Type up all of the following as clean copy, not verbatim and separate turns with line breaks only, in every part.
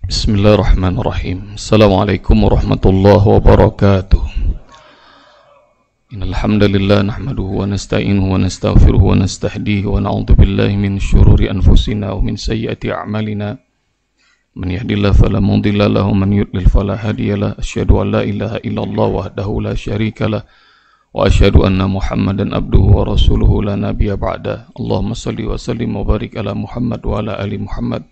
Bismillahirrahmanirrahim. Assalamualaikum warahmatullahi wabarakatuh. Innal hamdalillah nahmaduhu wa nasta'inuhu wa nastaghfiruhu wa nastahdihi wa na'udzu billahi min syururi anfusina wa min sayyiati a'malina. Man yahdihillahu fala mudilla lahu wa man yudlil fala hadiyalah. Asyhadu an la ilaha illallah wahdahu la syarikalah wa asyhadu anna Muhammadan abduhu wa rasuluhu la nabiyya ba'da. Allahumma shalli wa sallim wa barik ala Muhammad wa ala ali Muhammad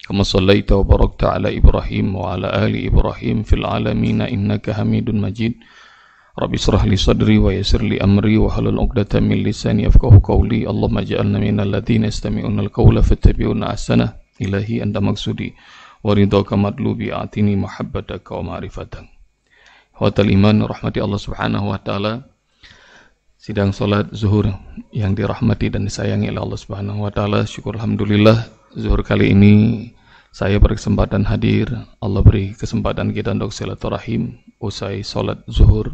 kama sallaita wa barakta ala Ibrahim wa ala ali Ibrahim fil alamin innaka Hamidun Majid. Rabbi shrah li sadri wa yassir li amri wa halul 'uqdatam min lisani yafqahu qawli. Allahumma ij'alna minal ladzina yastami'una al-qawla fattabi'una ahsana. Ilahi anta maksudi wa ridhaka matlubi atini mahabbataka wa ma'rifatak. Wa tal iman rahmati Allah Subhanahu wa taala. Sidang salat zuhur yang dirahmati dan disayangi oleh Allah Subhanahu wa taala. Syukur alhamdulillah zuhur kali ini saya berkesempatan hadir. Allah beri kesempatan kita untuk silaturahim usai salat zuhur.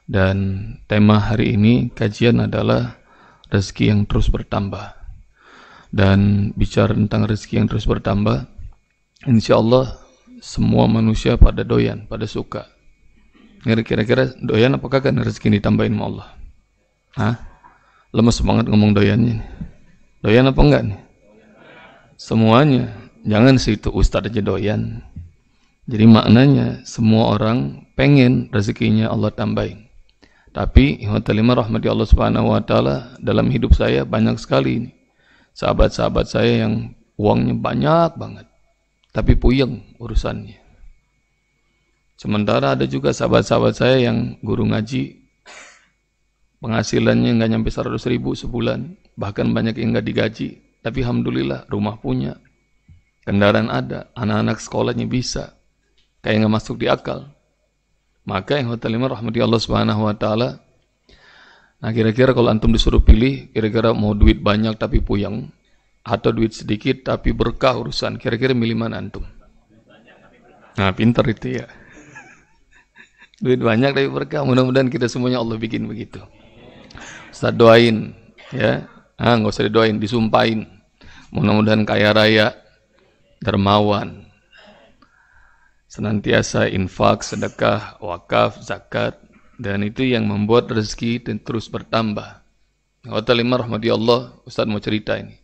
Dan tema hari ini kajian adalah rezeki yang terus bertambah. Dan bicara tentang rezeki yang terus bertambah, insya Allah semua manusia pada doyan, pada suka. Kira-kira doyan apakah kan rezeki ditambahin sama Allah? Hah? Lemes banget ngomong doyannya. Doyan apa enggak nih? Semuanya. Jangan situ ustadz aja doyan. Jadi maknanya semua orang pengen rezekinya Allah tambahin. Tapi rahmati Allah Subhanahu wa taala, dalam hidup saya banyak sekali ini sahabat-sahabat saya yang uangnya banyak banget, tapi puyeng urusannya. Sementara ada juga sahabat-sahabat saya yang guru ngaji, penghasilannya nggak nyampe 100.000 sebulan, bahkan banyak yang nggak digaji. Tapi alhamdulillah rumah punya, kendaraan ada, anak-anak sekolahnya bisa, kayak nggak masuk di akal. Maka yang rahmati Allah Subhanahu wa taala. Nah, kira-kira kalau antum disuruh pilih, kira-kira mau duit banyak tapi puyeng atau duit sedikit tapi berkah urusan, kira-kira milih mana antum? Nah, pintar itu ya. Duit banyak tapi berkah, mudah-mudahan kita semuanya Allah bikin begitu. Ustaz doain ya. Nggak usah didoain, disumpahin. Mudah-mudahan kaya raya, dermawan, senantiasa infak, sedekah, wakaf, zakat, dan itu yang membuat rezeki terus bertambah. Wa ta'ala rahmati Allah, Ustaz mau cerita ini.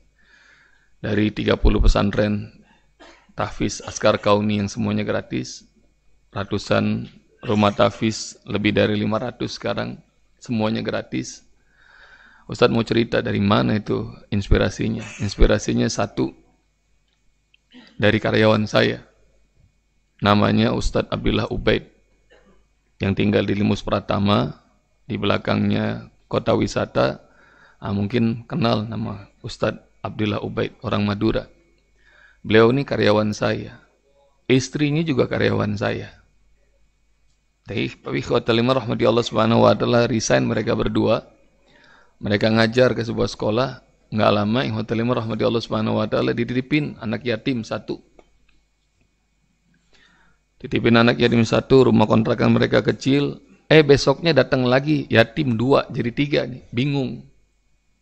Dari 30 pesantren tahfiz Askar Kauni yang semuanya gratis, ratusan rumah tahfiz lebih dari 500 sekarang, semuanya gratis. Ustaz mau cerita dari mana itu inspirasinya. Inspirasinya satu, dari karyawan saya. Namanya Ustadz Abdullah Ubaid, yang tinggal di Limus Pratama, di belakangnya kota wisata. Mungkin kenal nama Ustadz Abdullah Ubaid, orang Madura. Beliau ini karyawan saya, istrinya juga karyawan saya. Tapi khotalimah rahmati Allah Subhanahu wa taala, resign mereka berdua. Mereka ngajar ke sebuah sekolah, nggak lama khotalimah rahmati Allah Subhanahu wa taala dititipin anak yatim satu. Titipin anak yatim satu, rumah kontrakan mereka kecil. Besoknya datang lagi yatim 2, jadi 3 nih, bingung.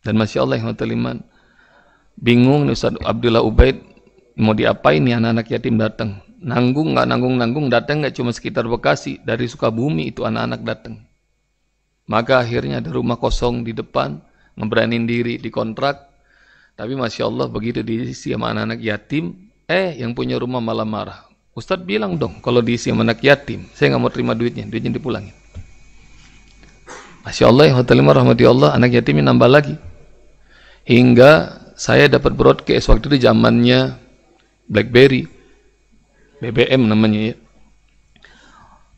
Dan masya Allah yang bingung nih Ustaz Abdullah Ubaid, mau diapain nih anak-anak yatim datang? Nanggung nggak nanggung, datang nggak cuma sekitar Bekasi, dari Sukabumi itu anak-anak datang. Maka akhirnya ada rumah kosong di depan, ngeberanin diri dikontrak. Tapi masya Allah begitu diisi sama anak-anak yatim, yang punya rumah malah marah. Ustadz bilang dong, kalau diisi sama anak yatim, saya nggak mau terima duitnya dipulangin. Masya Allah, rahmati Allah, anak yatimnya nambah lagi. Hingga saya dapat broadcast waktu itu zamannya BlackBerry, BBM namanya ya.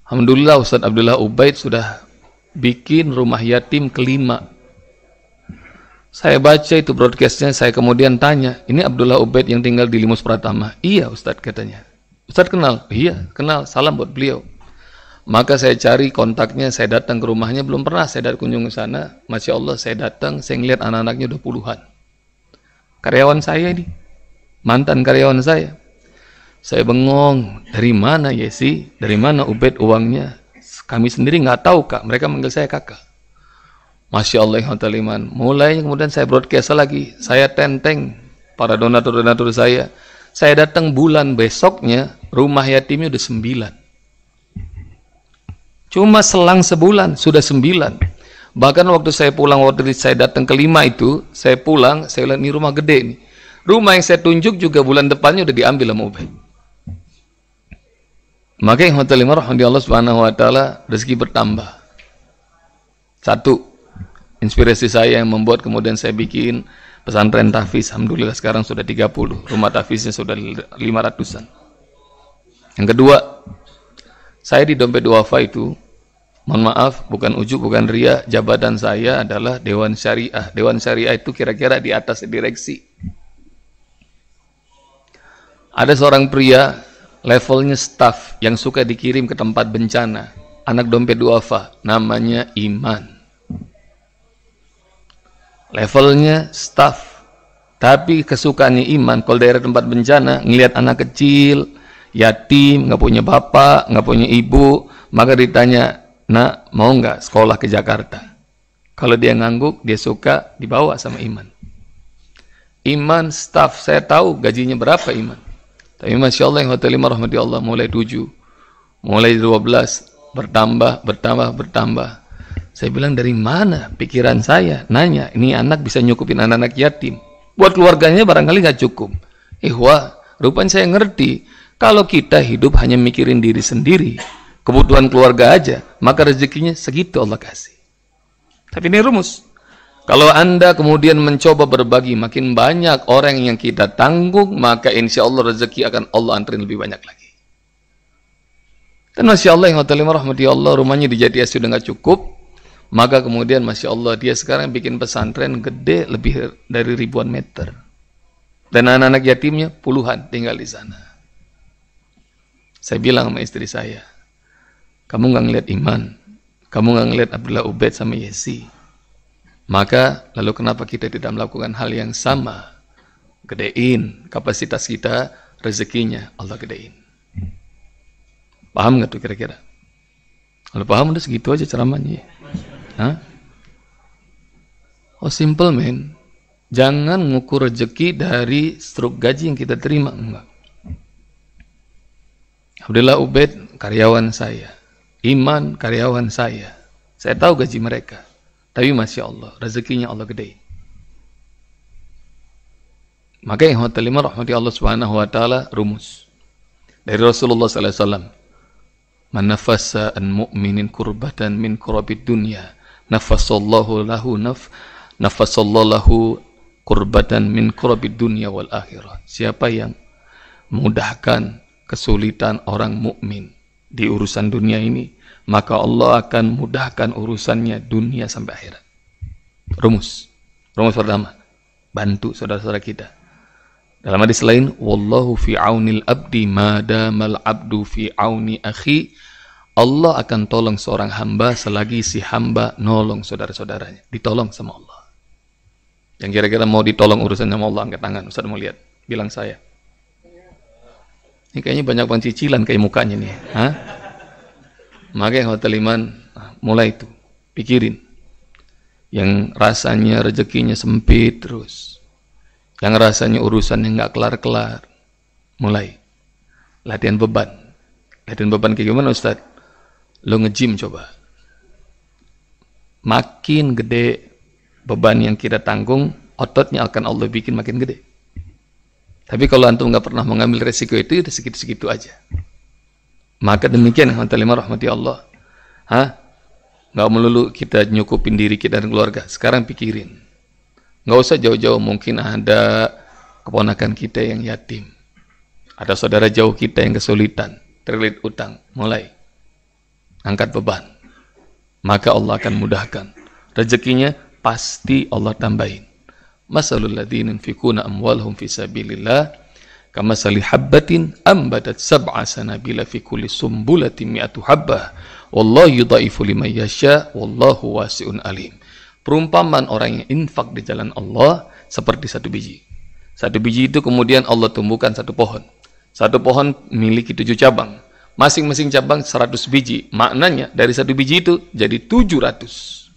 Alhamdulillah Ustadz Abdullah Ubaid sudah bikin rumah yatim kelima. Saya baca itu broadcastnya, saya kemudian tanya, ini Abdullah Ubaid yang tinggal di Limus Pratama? Iya Ustadz katanya. Ustadz kenal? Iya kenal, salam buat beliau. Maka saya cari kontaknya, saya datang ke rumahnya, belum pernah saya datang kunjung ke sana. Masya Allah saya datang, saya ngeliat anak-anaknya udah puluhan. Karyawan saya ini, mantan karyawan saya. Saya bengong, dari mana ya sih? Dari mana Ubaid uangnya? Kami sendiri nggak tahu kak, mereka manggil saya kakak. Masya Allah yang mulai kemudian saya broadcast lagi, saya tenteng para donatur-donatur saya. Saya datang bulan besoknya, rumah yatimnya udah 9. Cuma selang sebulan sudah 9. Bahkan waktu saya pulang, waktu saya datang ke 5 itu, saya pulang, saya lihat ini rumah gede nih. Rumah yang saya tunjuk juga bulan depannya udah diambil sama Ubay. Maka yang hotel 5 rahmati Allah subhanahu wa ta'ala, rezeki bertambah. Satu, inspirasi saya yang membuat kemudian saya bikin pesantren tahfiz. Alhamdulillah sekarang sudah 30. Rumah tahfiznya sudah 500-an. Yang kedua, saya di Dompet Duafa itu, mohon maaf, bukan ujub, bukan ria, jabatan saya adalah Dewan Syariah. Dewan Syariah itu kira-kira di atas direksi. Ada seorang pria, levelnya staff, yang suka dikirim ke tempat bencana. Anak Dompet Duafa, namanya Iman. Levelnya staff. Tapi kesukaannya Iman, kalau daerah tempat bencana, ngelihat anak kecil, yatim, nggak punya bapak, nggak punya ibu, maka ditanya, nak, mau nggak sekolah ke Jakarta? Kalau dia ngangguk, dia suka dibawa sama Iman. Iman staff, saya tahu gajinya berapa Iman. Tapi Masya Allah yang hotel 5 rahmati Allah mulai 7, mulai 12, bertambah. Saya bilang dari mana pikiran saya? Nanya, ini anak bisa nyukupin anak-anak yatim. Buat keluarganya barangkali nggak cukup. Wah, rupanya saya ngerti. Kalau kita hidup hanya mikirin diri sendiri, kebutuhan keluarga aja, maka rezekinya segitu Allah kasih. Tapi ini rumus. Kalau Anda kemudian mencoba berbagi, makin banyak orang yang kita tanggung, maka insya Allah rezeki akan Allah anterin lebih banyak lagi. Dan Masya Allah yang hotel 5 rahmati Allah, rumahnya di Jati Asih udah nggak cukup, maka kemudian Masya Allah dia sekarang bikin pesantren gede lebih dari ribuan meter. Dan anak-anak yatimnya puluhan tinggal di sana. Saya bilang sama istri saya, kamu nggak ngeliat Iman, kamu nggak ngeliat Abdullah Ubaid sama Yesi, maka lalu kenapa kita tidak melakukan hal yang sama? Gedein kapasitas kita, rezekinya Allah gedein. Paham nggak tuh kira-kira? Kalau paham udah segitu aja ceramahnya. Hah? Oh simple men. Jangan ngukur rezeki dari struk gaji yang kita terima, enggak. Abdullah Ubaid karyawan saya, Iman karyawan saya. Saya tahu gaji mereka. Tapi Masya Allah, rezekinya Allah gede. Maka yang hotel 5 rahmati Allah subhanahu wa ta'ala rumus. Dari Rasulullah SAW. Man nafasa an mu'minin kurbatan min kurabid dunya. Nafasallahu lahu kurbatan min kurabid dunya wal akhirah. Siapa yang memudahkan kesulitan orang mukmin di urusan dunia ini, maka Allah akan mudahkan urusannya dunia sampai akhirat. Rumus pertama, bantu saudara-saudara kita. Dalam hadis lain, wallahu fi aunil abdi madamal abdu fi auni akhi. Allah akan tolong seorang hamba selagi si hamba nolong saudara-saudaranya. Ditolong sama Allah. Yang kira-kira mau ditolong urusan sama Allah, angkat tangan. Ustaz mau lihat, bilang saya. Ini kayaknya banyak pencicilan kayak mukanya nih. Hah? Maka yang hotel Iman, mulai itu, pikirin. Yang rasanya rezekinya sempit terus. Yang rasanya urusannya nggak kelar-kelar. Mulai. Latihan beban. Latihan beban kayak gimana Ustaz? Lo nge-gym coba. Makin gede beban yang kita tanggung, ototnya akan Allah bikin makin gede. Tapi kalau antum nggak pernah mengambil resiko itu, udah segitu-segitu aja. Maka demikian hotel 5 rahmati Allah. Nggak melulu kita nyukupin diri kita dan keluarga. Sekarang pikirin. Nggak usah jauh-jauh, mungkin ada keponakan kita yang yatim. Ada saudara jauh kita yang kesulitan, terlilit utang. Mulai. Angkat beban. Maka Allah akan mudahkan. Rezekinya pasti Allah tambahin. Masalul ladzina yunfikuna amwalahum fi sabilillah kamasali habbatin ambatat sab'a sanabila fi kulli sumbulatin mi'atu habbah wallahu yudha'ifu liman yasha wallahu wasi'un alim. Perumpamaan orang yang infak di jalan Allah seperti satu biji. Satu biji itu kemudian Allah tumbuhkan satu pohon. Satu pohon memiliki 7 cabang. Masing-masing cabang 100 biji. Maknanya dari satu biji itu jadi 700.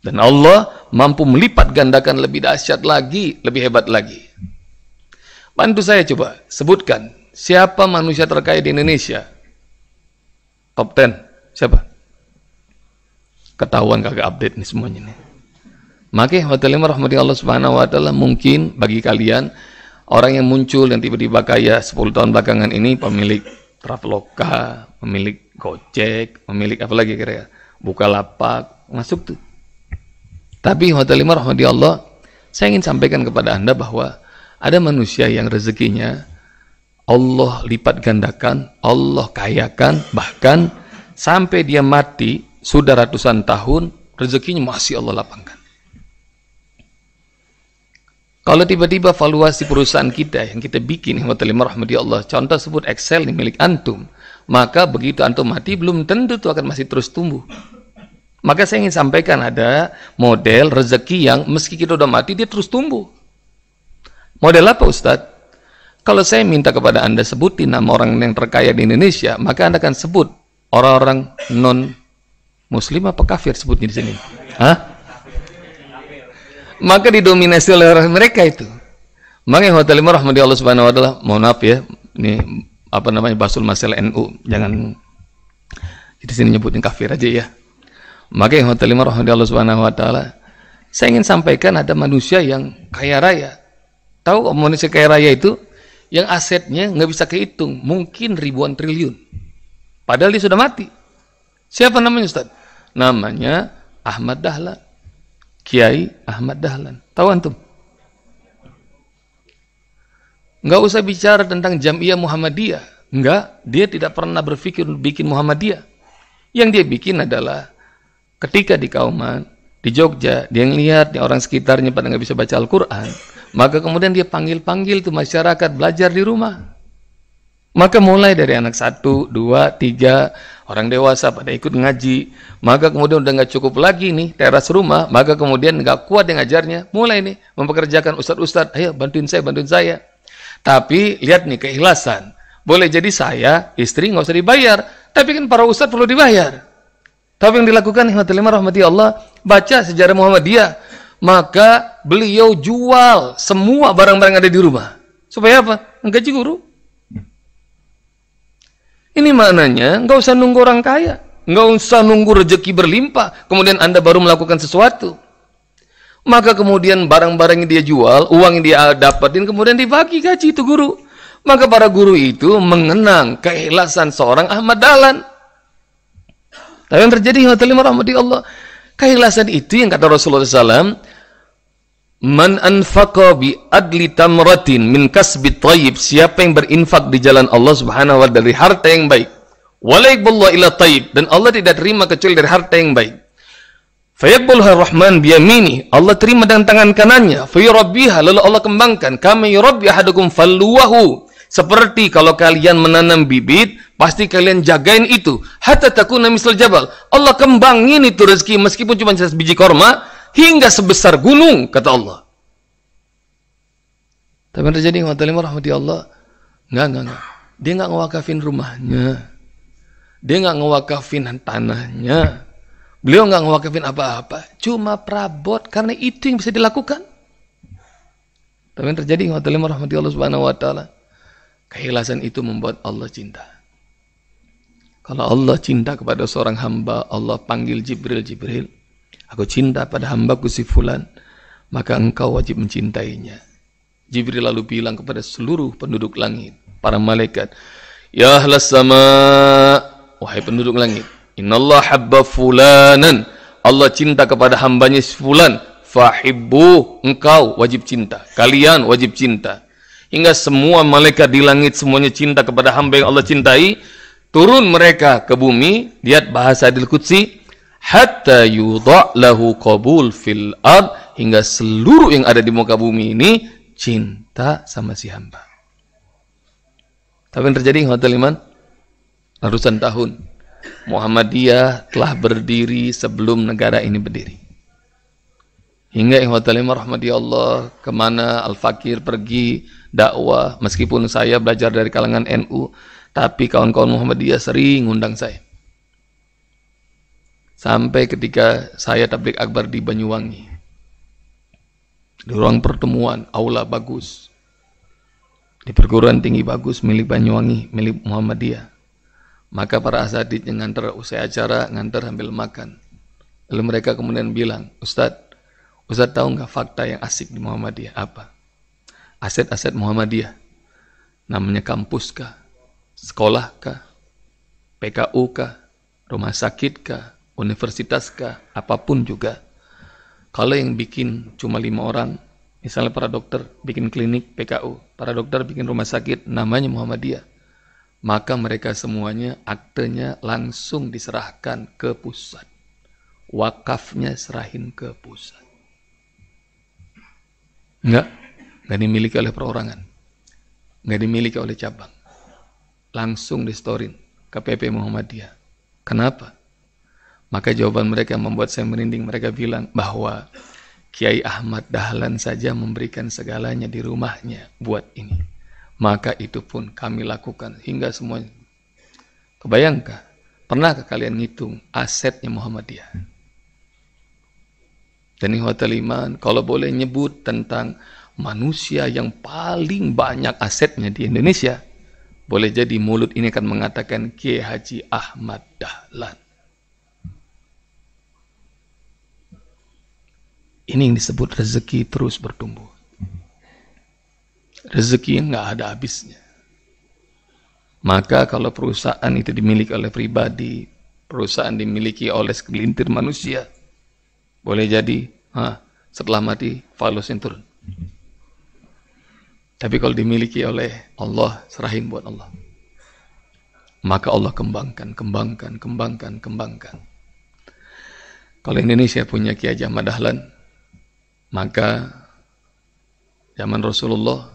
Dan Allah mampu melipat gandakan lebih dahsyat lagi, lebih hebat lagi. Bantu saya coba sebutkan siapa manusia terkaya di Indonesia? Top 10, siapa? Ketahuan kagak update nih semuanya nih. Maka hotelnya rahmati Allah Subhanahu wa taala, mungkin bagi kalian orang yang muncul yang tiba-tiba kaya 10 tahun belakangan ini pemilik Traveloka, pemilik Gojek, pemilik apa lagi kira-kira? Bukalapak, masuk tuh. Tapi hotelnya rahmati Allah, saya ingin sampaikan kepada Anda bahwa ada manusia yang rezekinya Allah lipat gandakan, Allah kayakan, bahkan sampai dia mati sudah ratusan tahun, rezekinya masih Allah lapangkan. Kalau tiba-tiba valuasi perusahaan kita yang kita bikin, hotel rahmati Allah, contoh sebut Excel nih milik antum, maka begitu antum mati belum tentu itu akan masih terus tumbuh. Maka saya ingin sampaikan ada model rezeki yang meski kita udah mati dia terus tumbuh. Model apa Ustadz? Kalau saya minta kepada Anda sebutin nama orang yang terkaya di Indonesia, maka Anda akan sebut orang-orang non Muslim apa kafir sebutnya di sini? Hah? Maka didominasi oleh orang mereka itu. Makanya hotel rahmati Allah Subhanahu wa taala, mohon maaf ya, ini apa namanya basul masalah NU, jangan di sini nyebutin kafir aja ya. Makanya hotel rahmati Allah Subhanahu wa taala, saya ingin sampaikan ada manusia yang kaya raya. Tahu manusia kaya raya itu yang asetnya nggak bisa kehitung, mungkin ribuan triliun. Padahal dia sudah mati. Siapa namanya Ustaz? Namanya Ahmad Dahlan. Kiai Ahmad Dahlan. Tahu antum? Nggak usah bicara tentang Jamiah Muhammadiyah. Enggak, dia tidak pernah berpikir bikin Muhammadiyah. Yang dia bikin adalah ketika di Kauman, di Jogja, dia ngelihat orang sekitarnya pada nggak bisa baca Al-Quran, maka kemudian dia panggil-panggil tuh masyarakat belajar di rumah. Maka mulai dari anak 1, 2, 3, orang dewasa pada ikut ngaji. Maka kemudian udah nggak cukup lagi nih teras rumah, maka kemudian nggak kuat yang ngajarnya, mulai nih mempekerjakan ustadz-ustadz, ayo bantuin saya. Tapi lihat nih keikhlasan. Boleh jadi saya, istri nggak usah dibayar, tapi kan para ustadz perlu dibayar. Tapi yang dilakukan rahmati Allah, baca sejarah Muhammadiyah, maka beliau jual semua barang-barang yang ada di rumah. Supaya apa? Gaji guru. Ini maknanya nggak usah nunggu orang kaya, nggak usah nunggu rezeki berlimpah, kemudian Anda baru melakukan sesuatu. Maka kemudian barang-barang yang dia jual, uang yang dia dapatin, kemudian dibagi gaji itu guru. Maka para guru itu mengenang keikhlasan seorang Ahmad Dahlan. Tapi yang terjadi hotel rahmati Allah, keikhlasan itu yang kata Rasulullah SAW, man anfaqa bi adli tamratin min kasbi thayyib, siapa yang berinfak di jalan Allah Subhanahu wa taala dari harta yang baik, wala yaqballu illa thayyib, dan Allah tidak terima kecuali dari harta yang baik, fayaqbaluha rahman bi yamini, Allah terima dengan tangan kanannya, fayurabbiha, lalu Allah kembangkan, kama yurabbi ahadukum falluwahu, seperti kalau kalian menanam bibit, pasti kalian jagain itu hatta takuna misal jabal, Allah kembangin itu rezeki meskipun cuma sebiji korma hingga sebesar gunung, kata Allah. Tapi yang terjadi rahmati Allah, enggak. Dia enggak ngewakafin rumahnya. Dia enggak ngewakafin tanahnya. Beliau enggak ngewakafin apa-apa. Cuma perabot, karena itu yang bisa dilakukan. Tapi yang terjadi rahmati Allah Subhanahu wa taala, keikhlasan itu membuat Allah cinta. Kalau Allah cinta kepada seorang hamba, Allah panggil Jibril, aku cinta pada hambaku si fulan, maka engkau wajib mencintainya. Jibril lalu bilang kepada seluruh penduduk langit, para malaikat, ya ahlas sama, wahai penduduk langit, innallah habba fulanan, Allah cinta kepada hambanya si fulan, fahibbu, engkau wajib cinta, kalian wajib cinta. Hingga semua malaikat di langit semuanya cinta kepada hamba yang Allah cintai, turun mereka ke bumi, lihat bahasa Hadits Qudsi, hatta yudha' lahu qabul fil ard, hingga seluruh yang ada di muka bumi ini cinta sama si hamba. Tapi yang terjadi hotel iman ratusan tahun, Muhammadiyah telah berdiri sebelum negara ini berdiri. Hingga hotel iman rahmati Allah, kemana Al-Fakir pergi dakwah, meskipun saya belajar dari kalangan NU, tapi kawan-kawan Muhammadiyah sering ngundang saya. Sampai ketika saya tabligh akbar di Banyuwangi, di ruang pertemuan, aula bagus, Di perguruan tinggi bagus milik Banyuwangi, milik Muhammadiyah. Maka para asatidz yang nganter usai acara, nganter sambil makan. Lalu mereka kemudian bilang, Ustadz tahu nggak fakta yang asik di Muhammadiyah? Apa? Aset-aset Muhammadiyah. Namanya kampus kah? Sekolah kah? PKU kah? Rumah sakit kah? Universitas kah? Apapun juga. Kalau yang bikin cuma 5 orang, misalnya para dokter bikin klinik PKU, para dokter bikin rumah sakit, namanya Muhammadiyah. Maka mereka semuanya aktenya langsung diserahkan ke pusat. Wakafnya serahin ke pusat. Enggak dimiliki oleh perorangan. Enggak dimiliki oleh cabang. Langsung distorin ke PP Muhammadiyah. Kenapa? Maka jawaban mereka membuat saya merinding. Mereka bilang bahwa Kiai Ahmad Dahlan saja memberikan segalanya di rumahnya buat ini. Maka itu pun kami lakukan hingga semuanya. Kebayangkah? Pernahkah kalian ngitung asetnya Muhammadiyah? Dan ikhwatal iman, kalau boleh nyebut tentang manusia yang paling banyak asetnya di Indonesia, boleh jadi mulut ini akan mengatakan Kiai Haji Ahmad Dahlan. Ini yang disebut rezeki terus bertumbuh. Rezeki yang nggak ada habisnya. Maka kalau perusahaan itu dimiliki oleh pribadi, perusahaan dimiliki oleh segelintir manusia, boleh jadi setelah mati falusnya turun. Tapi kalau dimiliki oleh Allah, serahin buat Allah. Maka Allah kembangkan. Kalau Indonesia punya Kiai Haji Ahmad Dahlan, maka zaman Rasulullah,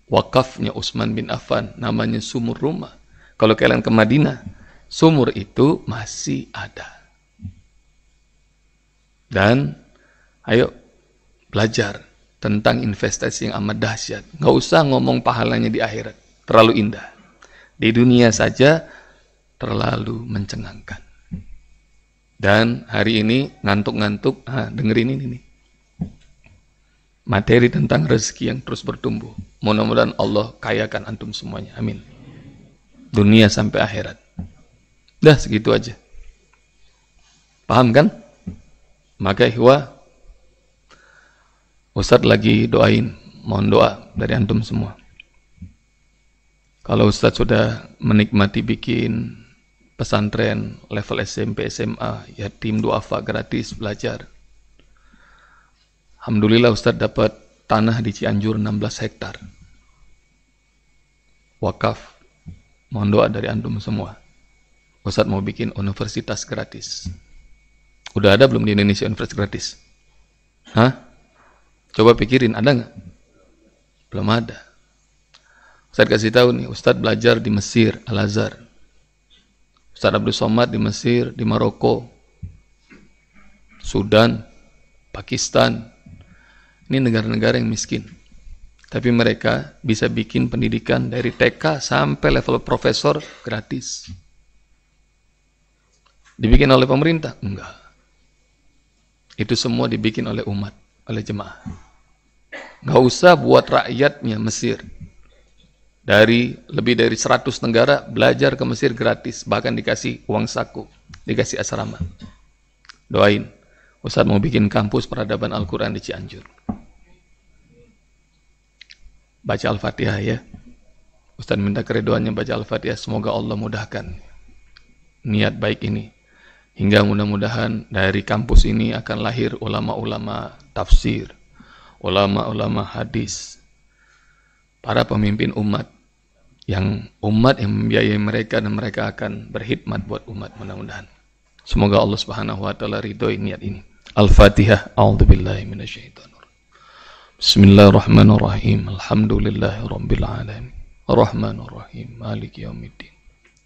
wakafnya Utsman bin Affan, namanya sumur rumah. Kalau kalian ke Madinah, sumur itu masih ada. Dan ayo belajar tentang investasi yang amat dahsyat. Nggak usah ngomong pahalanya di akhirat, terlalu indah. Di dunia saja terlalu mencengangkan. Dan hari ini ngantuk-ngantuk, dengerin ini nih. Materi tentang rezeki yang terus bertumbuh. Mudah-mudahan Allah kayakan antum semuanya. Amin. Dunia sampai akhirat. Dah segitu aja. Paham kan? Maka ihwa, Ustadz lagi doain, mohon doa dari antum semua. Kalau Ustadz sudah menikmati bikin pesantren level SMP, SMA, yatim duafa gratis belajar. Alhamdulillah Ustadz dapat tanah di Cianjur 16 hektar. Wakaf, mohon doa dari antum semua. Ustadz mau bikin universitas gratis. Udah ada belum di Indonesia universitas gratis? Coba pikirin, ada nggak? Belum ada. Ustadz kasih tahu nih, Ustadz belajar di Mesir, Al-Azhar. Ustadz Abdul Somad di Mesir, di Maroko, Sudan, Pakistan. Ini negara-negara yang miskin. Tapi mereka bisa bikin pendidikan dari TK sampai level profesor gratis. Dibikin oleh pemerintah? Enggak. Itu semua dibikin oleh umat, oleh jemaah. Nggak usah buat rakyatnya Mesir. Lebih dari 100 negara belajar ke Mesir gratis. Bahkan dikasih uang saku, dikasih asrama. Doain, Ustadz mau bikin kampus peradaban Al-Quran di Cianjur. Baca Al-Fatihah ya. Ustadz minta keridhoannya baca Al-Fatihah. Semoga Allah mudahkan niat baik ini. Hingga mudah-mudahan dari kampus ini akan lahir ulama-ulama tafsir, ulama-ulama hadis, para pemimpin umat yang membiayai mereka dan mereka akan berkhidmat buat umat mudah-mudahan. Semoga Allah Subhanahu wa taala ridhoi niat ini. Al-Fatihah. A'udzubillahi minasyaitonir. Bismillahirrahmanirrahim. Alhamdulillahirabbil alamin. Arrahmanir rahim. Maliki yaumiddin.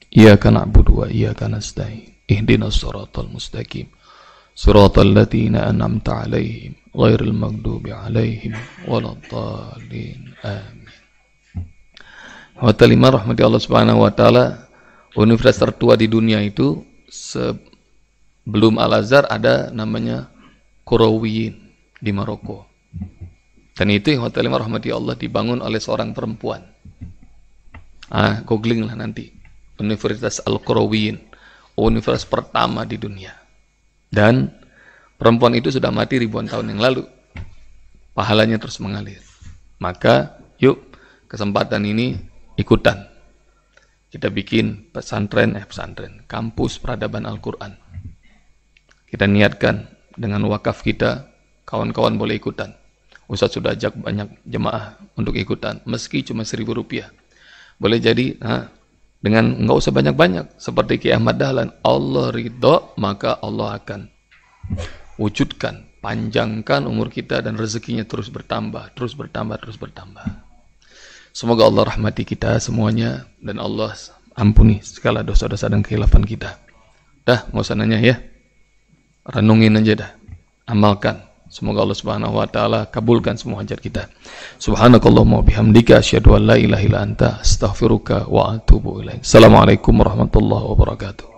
Iyyaka na'budu wa iyyaka nasta'in. Ihdinas siratal mustaqim. Siratal ladzina an'amta 'alaihim ghairil maghdubi 'alaihim waladdallin. Amin. Wa ta'ala rahmati Allah Subhanahu wa taala, universitas tertua di dunia itu sebelum Al-Azhar ada namanya Qarawiyyin di Maroko. Dan itu yang hotel rahmati Allah dibangun oleh seorang perempuan. Googling lah nanti. Universitas Al-Qarawiyyin, universitas pertama di dunia. Dan perempuan itu sudah mati ribuan tahun yang lalu. Pahalanya terus mengalir. Maka yuk kesempatan ini ikutan. Kita bikin pesantren, kampus peradaban Al-Quran. Kita niatkan dengan wakaf kita, kawan-kawan boleh ikutan. Ustaz sudah ajak banyak jemaah untuk ikutan, meski cuma Rp1.000. Boleh jadi, dengan nggak usah banyak-banyak, seperti Ki Ahmad Dahlan, Allah ridho, maka Allah akan wujudkan, panjangkan umur kita dan rezekinya terus bertambah, terus bertambah, terus bertambah. Semoga Allah rahmati kita semuanya dan Allah ampuni segala dosa-dosa dan kekhilafan kita. Dah, nggak usah nanya ya, renungin aja dah, amalkan. Semoga Allah Subhanahu wa taala kabulkan semua hajat kita. Subhanakallahumma wa bihamdika asyhadu an la ilaha illa anta astaghfiruka wa atubu ilaik. Assalamualaikum warahmatullahi wabarakatuh.